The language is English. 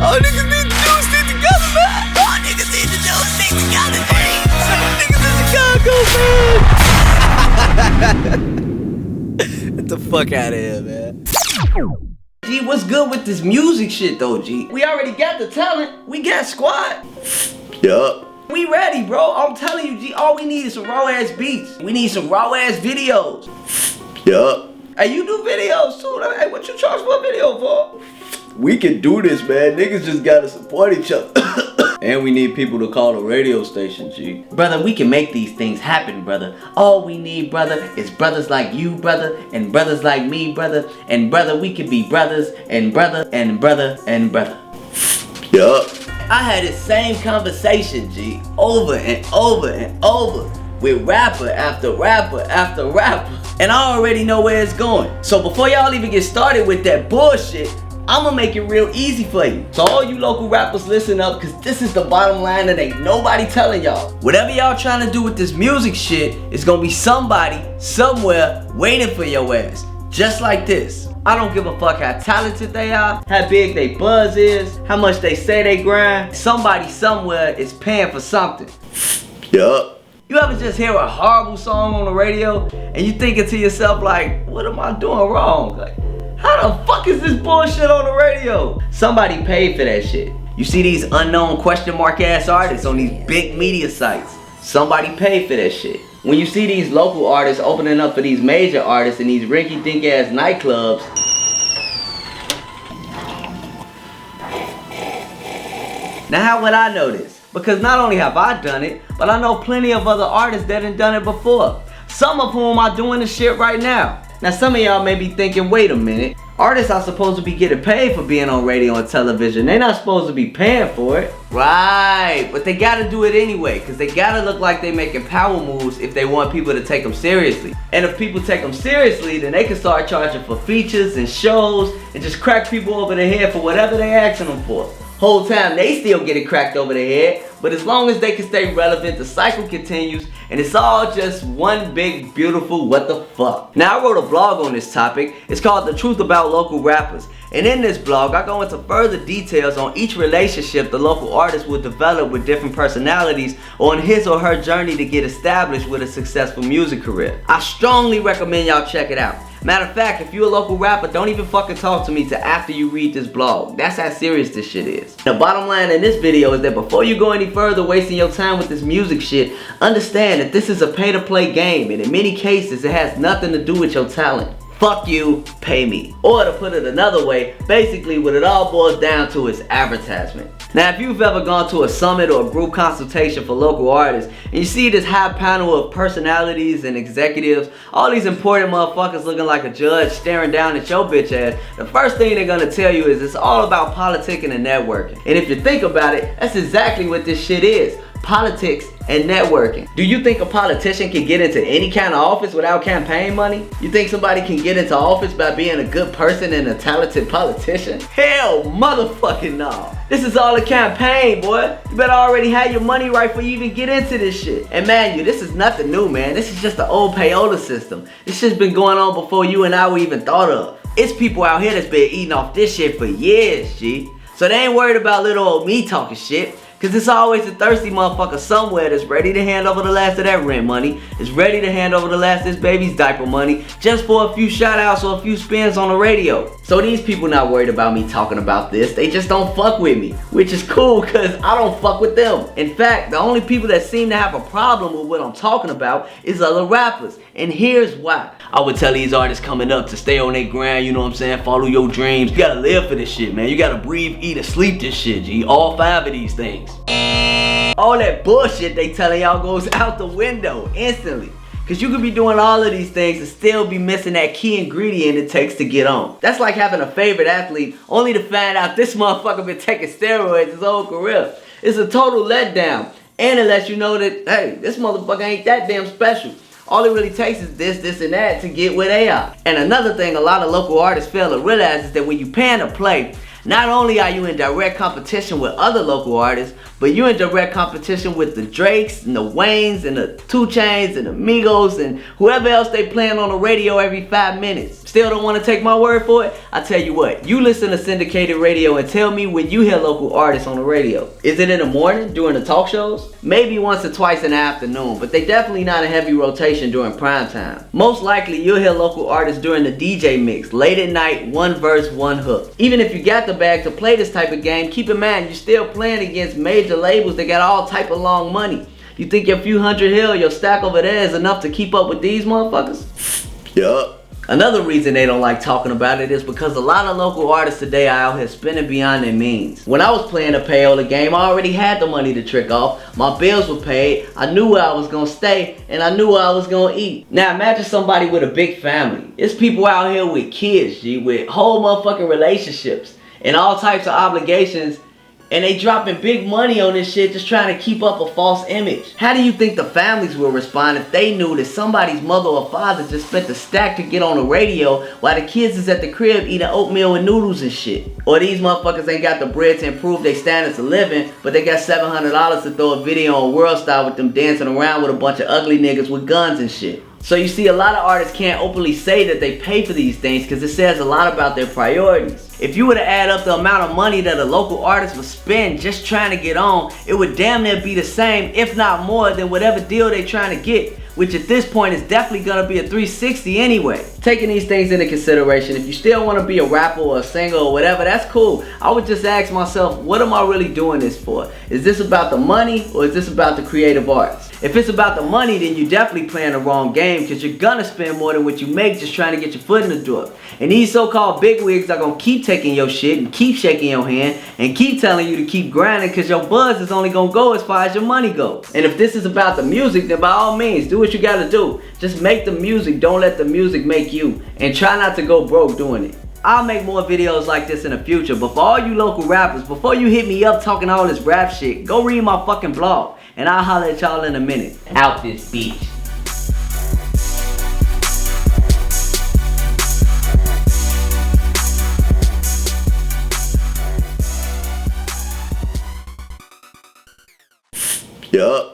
All niggas need to do is stick together, man. All niggas need to do is stick together, G. Some niggas in Chicago, man. Get the fuck out of here, man. G, what's good with this music shit though, G? We already got the talent. We got squad. Yup. We ready, bro. I'm telling you, G, all we need is some raw ass beats. We need some raw ass videos. Yup. Hey, you do videos too. Hey, what you charge for a video for? We can do this, man. Niggas just gotta support each other. And we need people to call the radio station, G. Brother, we can make these things happen, brother. All we need, brother, is brothers like you, brother, and brothers like me, brother. And brother, we can be brothers, and brother, and brother, and brother. Yup. I had this same conversation, G, over and over and over with rapper after rapper after rapper. And I already know where it's going. So before y'all even get started with that bullshit, I'ma make it real easy for you. So all you local rappers, listen up, cause this is the bottom line that ain't nobody telling y'all. Whatever y'all trying to do with this music shit, it's gonna be somebody, somewhere, waiting for your ass. Just like this. I don't give a fuck how talented they are, how big they buzz is, how much they say they grind. Somebody somewhere is paying for something. Yup. You ever just hear a horrible song on the radio and you thinking to yourself like, what am I doing wrong? Like, how the fuck is this bullshit on the radio? Somebody paid for that shit. You see these unknown question mark ass artists on these big media sites. Somebody paid for that shit. When you see these local artists opening up for these major artists in these rinky dink ass nightclubs, now how would I know this? Because not only have I done it, but I know plenty of other artists that have done it before. Some of whom are doing this shit right now. Now some of y'all may be thinking, wait a minute, artists are supposed to be getting paid for being on radio and television. They're not supposed to be paying for it. Right, but they gotta do it anyway, because they gotta look like they making power moves if they want people to take them seriously. And if people take them seriously, then they can start charging for features and shows and just crack people over the head for whatever they asking them for. Whole time they still get it cracked over their head, but as long as they can stay relevant, the cycle continues, and it's all just one big beautiful what the fuck. Now I wrote a blog on this topic. It's called The Truth About Local Rappers, and in this blog I go into further details on each relationship the local artist will develop with different personalities on his or her journey to get established with a successful music career. I strongly recommend y'all check it out. Matter of fact, if you're a local rapper, don't even fucking talk to me till after you read this blog. That's how serious this shit is. The bottom line in this video is that before you go any further wasting your time with this music shit, understand that this is a pay-to-play game, and in many cases, it has nothing to do with your talent. Fuck you, pay me. Or to put it another way, basically what it all boils down to is advertisement. Now if you've ever gone to a summit or a group consultation for local artists and you see this high panel of personalities and executives, all these important motherfuckers looking like a judge staring down at your bitch ass, the first thing they're gonna tell you is it's all about politicking and networking. And if you think about it, that's exactly what this shit is. Politics and networking. Do you think a politician can get into any kind of office without campaign money? You think somebody can get into office by being a good person and a talented politician? Hell motherfucking no. This is all a campaign, boy. You better already have your money right before you even get into this shit. And man, this is nothing new, man. This is just the old payola system. This shit's been going on before you and I were even thought of. It's people out here that's been eating off this shit for years, G. So they ain't worried about little old me talking shit. Cause it's always a thirsty motherfucker somewhere that's ready to hand over the last of that rent money, is ready to hand over the last of this baby's diaper money, just for a few shout outs or a few spins on the radio. So these people not worried about me talking about this, they just don't fuck with me, which is cool cause I don't fuck with them. In fact, the only people that seem to have a problem with what I'm talking about is other rappers, and here's why. I would tell these artists coming up to stay on their grind, you know what I'm saying, follow your dreams. You gotta live for this shit, man. You gotta breathe, eat, and sleep this shit, G. All 5 of these things. All that bullshit they telling y'all goes out the window instantly. Cause you could be doing all of these things and still be missing that key ingredient it takes to get on. That's like having a favorite athlete only to find out this motherfucker been taking steroids his whole career. It's a total letdown. And it lets you know that, hey, this motherfucker ain't that damn special. All it really takes is this, and that to get where they are. And another thing a lot of local artists fail to realize is that when you paying to play, Not only are you in direct competition with other local artists, but you're in direct competition with the Drakes and the Waynes and the 2 Chainz and the Migos and whoever else they playing on the radio every 5 minutes. Still don't want to take my word for it? I tell you what, you listen to syndicated radio and tell me when you hear local artists on the radio. Is it in the morning during the talk shows? Maybe once or twice in the afternoon, but they definitely not a heavy rotation during prime time. Most likely you'll hear local artists during the DJ mix, late at night, 1 verse, 1 hook. Even if you got the bag to play this type of game, keep in mind you're still playing against major labels that got all type of long money. You think your few hundred here or your stack over there is enough to keep up with these motherfuckers? Yup. Another reason they don't like talking about it is because a lot of local artists today are out here spending beyond their means. When I was playing a payola game, I already had the money to trick off. My bills were paid, I knew where I was gonna stay, and I knew where I was gonna eat. Now imagine somebody with a big family. It's people out here with kids, G, with whole motherfucking relationships and all types of obligations, and they dropping big money on this shit just trying to keep up a false image. How do you think the families will respond if they knew that somebody's mother or father just spent a stack to get on the radio while the kids is at the crib eating oatmeal and noodles and shit? Or these motherfuckers ain't got the bread to improve their standards of living, but they got $700 to throw a video on World Star with them dancing around with a bunch of ugly niggas with guns and shit. So you see, a lot of artists can't openly say that they pay for these things because it says a lot about their priorities. If you were to add up the amount of money that a local artist would spend just trying to get on, it would damn near be the same, if not more, than whatever deal they're trying to get, which at this point is definitely gonna be a 360 anyway. Taking these things into consideration, if you still wanna be a rapper or a singer or whatever, that's cool. I would just ask myself, what am I really doing this for? Is this about the money or is this about the creative arts? If it's about the money, then you're definitely playing the wrong game because you're gonna spend more than what you make just trying to get your foot in the door. And these so-called bigwigs are gonna keep taking your shit and keep shaking your hand and keep telling you to keep grinding because your buzz is only gonna go as far as your money goes. And if this is about the music, then by all means, do what you gotta do. Just make the music, don't let the music make you. And try not to go broke doing it. I'll make more videos like this in the future, but for all you local rappers, before you hit me up talking all this rap shit, go read my fucking blog. And I'll holler at y'all in a minute. Out this bitch. Yup.